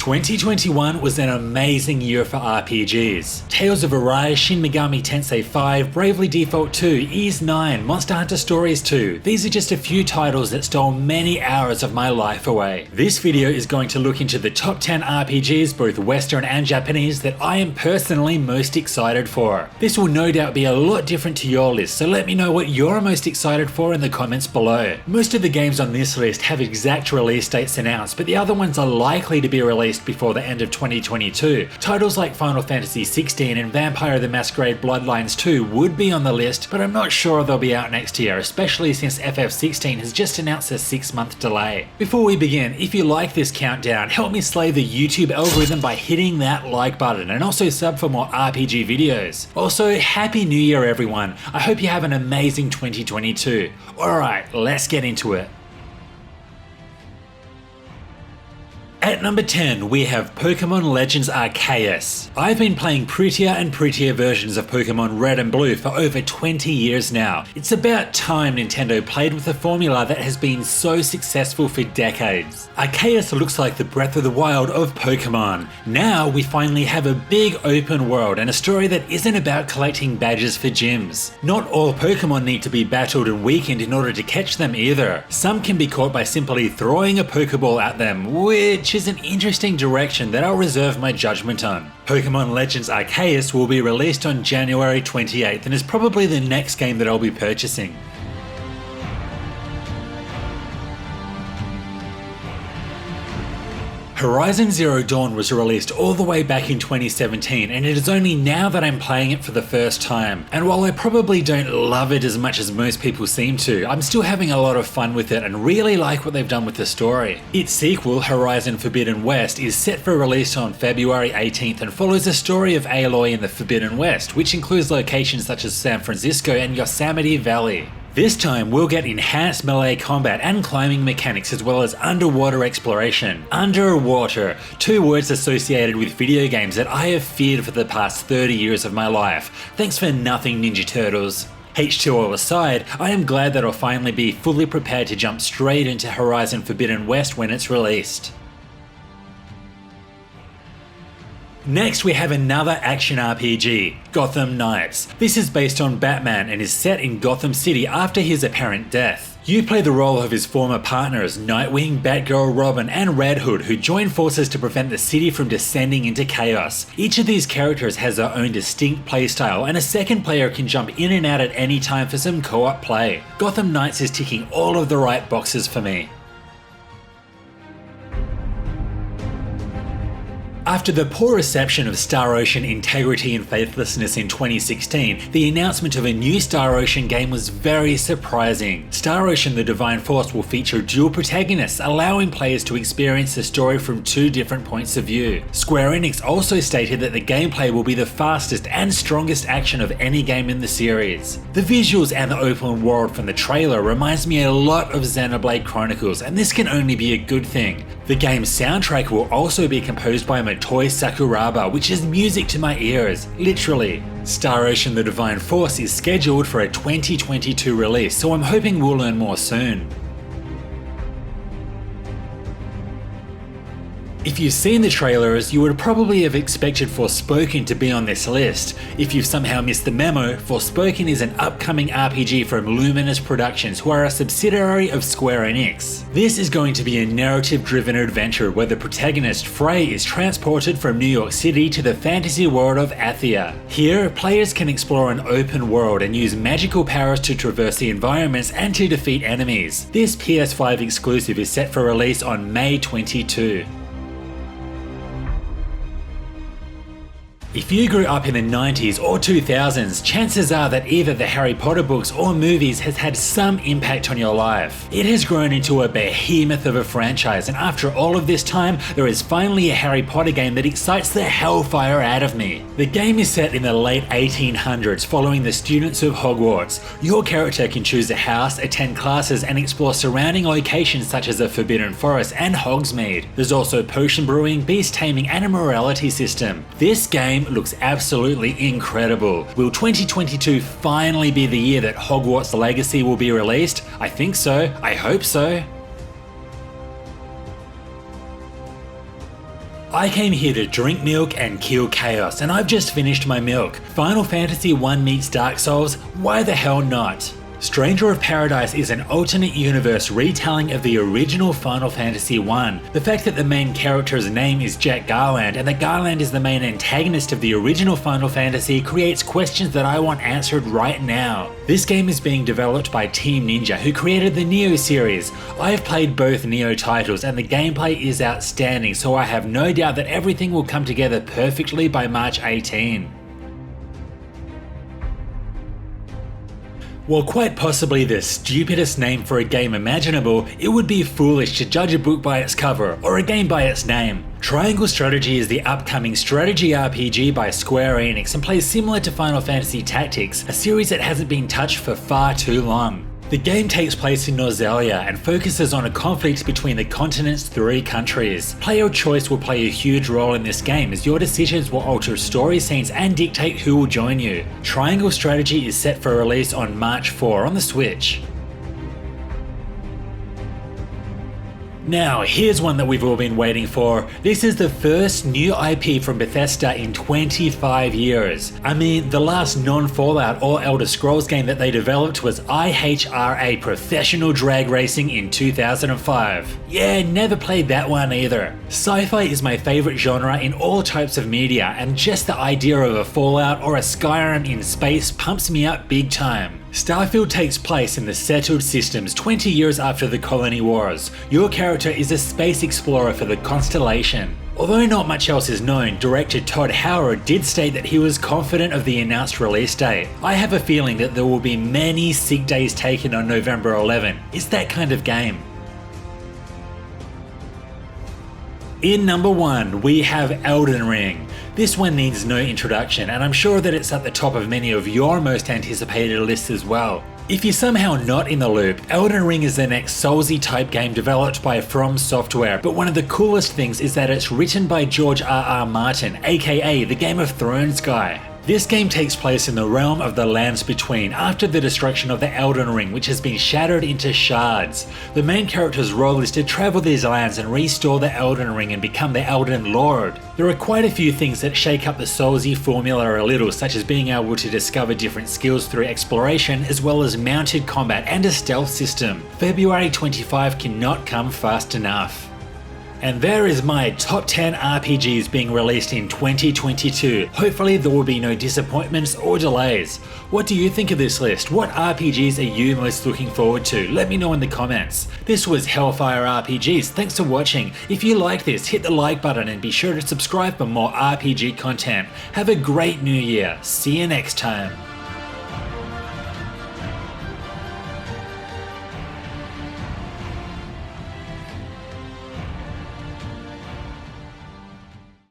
2021 was an amazing year for RPGs. Tales of Arise, Shin Megami Tensei 5, Bravely Default 2, Ys 9, Monster Hunter Stories 2. These are just a few titles that stole many hours of my life away. This video is going to look into the top 10 RPGs, both Western and Japanese, that I am personally most excited for. This will no doubt be a lot different to your list, so let me know what you're most excited for in the comments below. Most of the games on this list have exact release dates announced, but the other ones are likely to be released before the end of 2022. Titles like Final Fantasy 16 and Vampire the Masquerade Bloodlines 2 would be on the list, but I'm not sure they'll be out next year, especially since FF16 has just announced a 6-month delay. Before we begin, if you like this countdown, help me slay the YouTube algorithm by hitting that like button and also sub for more RPG videos. Also, Happy New Year everyone! I hope you have an amazing 2022. Alright, let's get into it. At number 10, we have Pokemon Legends Arceus. I've been playing prettier and prettier versions of Pokemon Red and Blue for over 20 years now. It's about time Nintendo played with a formula that has been so successful for decades. Arceus looks like the Breath of the Wild of Pokemon. Now we finally have a big open world and a story that isn't about collecting badges for gyms. Not all Pokemon need to be battled and weakened in order to catch them either. Some can be caught by simply throwing a Pokeball at them, which is an interesting direction that I'll reserve my judgment on. Pokemon Legends Arceus will be released on January 28th and is probably the next game that I'll be purchasing. Horizon Zero Dawn was released all the way back in 2017, and it is only now that I'm playing it for the first time. And while I probably don't love it as much as most people seem to, I'm still having a lot of fun with it and really like what they've done with the story. Its sequel, Horizon Forbidden West, is set for release on February 18th and follows the story of Aloy in the Forbidden West, which includes locations such as San Francisco and Yosemite Valley. This time we'll get enhanced melee combat and climbing mechanics as well as underwater exploration. Underwater, two words associated with video games that I have feared for the past 30 years of my life. Thanks for nothing, Ninja Turtles. H2O aside, I am glad that I'll finally be fully prepared to jump straight into Horizon Forbidden West when it's released. Next we have another action RPG, Gotham Knights. This is based on Batman and is set in Gotham City after his apparent death. You play the role of his former partners Nightwing, Batgirl, Robin and Red Hood, who join forces to prevent the city from descending into chaos. Each of these characters has their own distinct playstyle and a second player can jump in and out at any time for some co-op play. Gotham Knights is ticking all of the right boxes for me. After the poor reception of Star Ocean Integrity and Faithlessness in 2016, the announcement of a new Star Ocean game was very surprising. Star Ocean The Divine Force will feature dual protagonists, allowing players to experience the story from two different points of view. Square Enix also stated that the gameplay will be the fastest and strongest action of any game in the series. The visuals and the open world from the trailer reminds me a lot of Xenoblade Chronicles, and this can only be a good thing. The game's soundtrack will also be composed by Motoi Sakuraba, which is music to my ears, literally. Star Ocean The Divine Force is scheduled for a 2022 release, so I'm hoping we'll learn more soon. If you've seen the trailers, you would probably have expected Forspoken to be on this list. If you've somehow missed the memo, Forspoken is an upcoming RPG from Luminous Productions, who are a subsidiary of Square Enix. This is going to be a narrative-driven adventure where the protagonist Frey is transported from New York City to the fantasy world of Athia. Here, players can explore an open world and use magical powers to traverse the environments and to defeat enemies. This PS5 exclusive is set for release on May 22. If you grew up in the 90s or 2000s, chances are that either the Harry Potter books or movies has had some impact on your life. It has grown into a behemoth of a franchise, and after all of this time, there is finally a Harry Potter game that excites the hellfire out of me. The game is set in the late 1800s, following the students of Hogwarts. Your character can choose a house, attend classes, and explore surrounding locations such as the Forbidden Forest and Hogsmeade. There's also potion brewing, beast taming, and a morality system. This game looks absolutely incredible. Will 2022 finally be the year that Hogwarts Legacy will be released? I think so. I hope so. I came here to drink milk and kill chaos, and I've just finished my milk. Final Fantasy 1 meets Dark Souls? Why the hell not? Stranger of Paradise is an alternate universe retelling of the original Final Fantasy 1. The fact that the main character's name is Jack Garland and that Garland is the main antagonist of the original Final Fantasy creates questions that I want answered right now. This game is being developed by Team Ninja, who created the Neo series. I have played both Neo titles and the gameplay is outstanding, so I have no doubt that everything will come together perfectly by March 18. While quite possibly the stupidest name for a game imaginable, it would be foolish to judge a book by its cover, or a game by its name. Triangle Strategy is the upcoming strategy RPG by Square Enix and plays similar to Final Fantasy Tactics, a series that hasn't been touched for far too long. The game takes place in Norzelia and focuses on a conflict between the continent's 3 countries. Player choice will play a huge role in this game as your decisions will alter story scenes and dictate who will join you. Triangle Strategy is set for release on March 4 on the Switch. Now, here's one that we've all been waiting for. This is the first new IP from Bethesda in 25 years. I mean, the last non-Fallout or Elder Scrolls game that they developed was IHRA Professional Drag Racing in 2005. Yeah, never played that one either. Sci-fi is my favorite genre in all types of media, and just the idea of a Fallout or a Skyrim in space pumps me up big time. Starfield takes place in the settled systems 20 years after the Colony Wars. Your character is a space explorer for the Constellation. Although not much else is known, director Todd Howard did state that he was confident of the announced release date. I have a feeling that there will be many sick days taken on November 11. It's that kind of game. In number 1, we have Elden Ring. This one needs no introduction, and I'm sure that it's at the top of many of your most anticipated lists as well. If you're somehow not in the loop, Elden Ring is the next Soulsy type game developed by From Software, but one of the coolest things is that it's written by George R.R. Martin, aka the Game of Thrones guy. This game takes place in the realm of the Lands Between after the destruction of the Elden Ring, which has been shattered into shards. The main character's role is to travel these lands and restore the Elden Ring and become the Elden Lord. There are quite a few things that shake up the Soulsy formula a little, such as being able to discover different skills through exploration, as well as mounted combat and a stealth system. February 25 cannot come fast enough. And there is my top 10 RPGs being released in 2022. Hopefully there will be no disappointments or delays. What do you think of this list? What RPGs are you most looking forward to? Let me know in the comments. This was Hellfire RPGs. Thanks for watching. If you like this, hit the like button and be sure to subscribe for more RPG content. Have a great new year. See you next time.